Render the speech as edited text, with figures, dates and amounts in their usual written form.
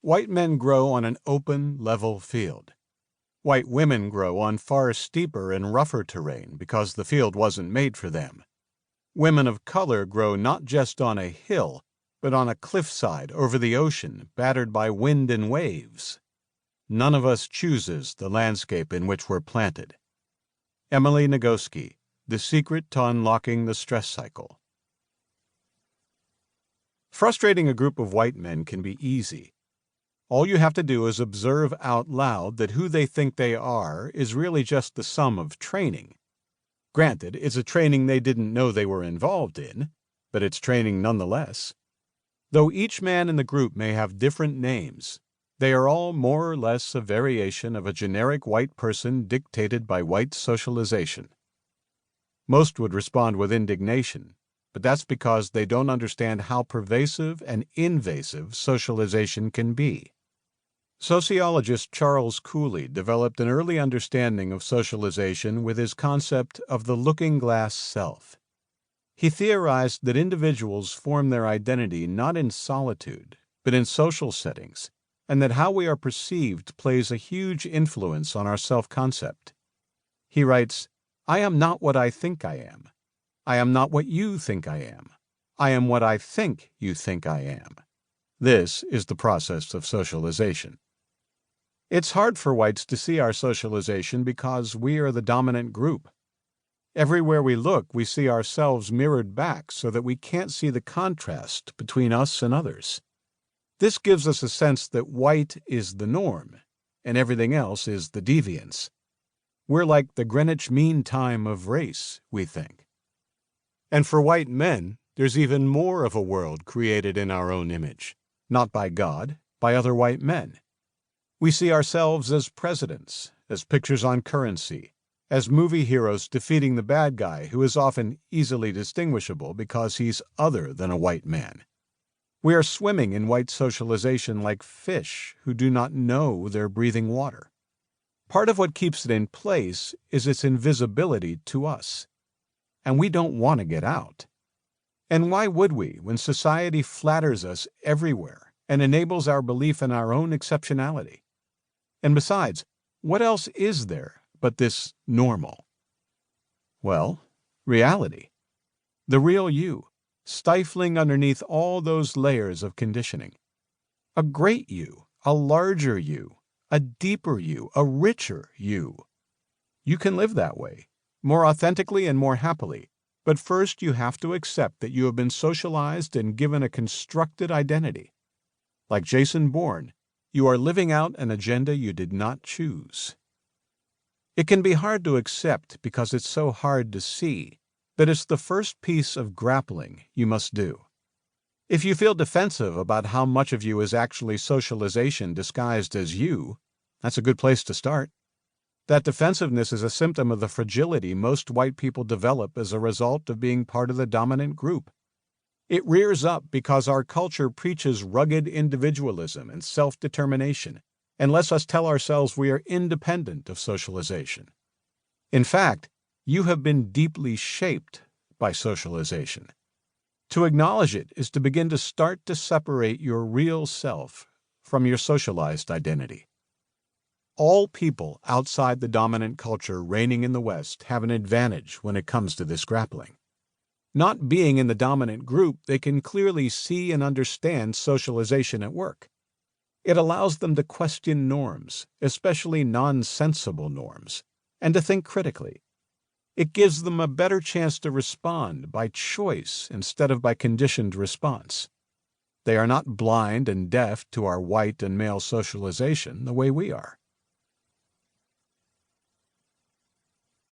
White men grow on an open, level field. White women grow on far steeper and rougher terrain because the field wasn't made for them. Women of color grow not just on a hill, but on a cliffside over the ocean, battered by wind and waves. None of us chooses the landscape in which we're planted. Emily Nagoski, The Secret to Unlocking the Stress Cycle. Frustrating a group of white men can be easy. All you have to do is observe out loud that who they think they are is really just the sum of training. Granted, it's a training they didn't know they were involved in, but it's training nonetheless. Though each man in the group may have different names, they are all more or less a variation of a generic white person dictated by white socialization. Most would respond with indignation, but that's because they don't understand how pervasive and invasive socialization can be. Sociologist Charles Cooley developed an early understanding of socialization with his concept of the looking-glass self. He theorized that individuals form their identity not in solitude, but in social settings, and that how we are perceived plays a huge influence on our self-concept. He writes, "I am not what I think I am. I am not what you think I am. I am what I think you think I am." This is the process of socialization. It's hard for whites to see our socialization because we are the dominant group. Everywhere we look, we see ourselves mirrored back so that we can't see the contrast between us and others. This gives us a sense that white is the norm, and everything else is the deviance. We're like the Greenwich Mean Time of race, we think. And for white men, there's even more of a world created in our own image, not by God, by other white men. We see ourselves as presidents, as pictures on currency, as movie heroes defeating the bad guy who is often easily distinguishable because he's other than a white man. We are swimming in white socialization like fish who do not know they're breathing water. Part of what keeps it in place is its invisibility to us. And we don't want to get out. And why would we when society flatters us everywhere and enables our belief in our own exceptionality? And besides, what else is there but this normal? Well, reality. The real you, stifling underneath all those layers of conditioning. A great you, a larger you, a deeper you, a richer you. You can live that way, more authentically and more happily, but first you have to accept that you have been socialized and given a constructed identity. Like Jason Bourne, you are living out an agenda you did not choose. It can be hard to accept because it's so hard to see, but it's the first piece of grappling you must do. If you feel defensive about how much of you is actually socialization disguised as you, that's a good place to start. That defensiveness is a symptom of the fragility most white people develop as a result of being part of the dominant group. It rears up because our culture preaches rugged individualism and self-determination and lets us tell ourselves we are independent of socialization. In fact, you have been deeply shaped by socialization. To acknowledge it is to begin to start to separate your real self from your socialized identity. All people outside the dominant culture reigning in the West have an advantage when it comes to this grappling. Not being in the dominant group, they can clearly see and understand socialization at work. It allows them to question norms, especially nonsensible norms, and to think critically. It gives them a better chance to respond by choice instead of by conditioned response. They are not blind and deaf to our white and male socialization the way we are.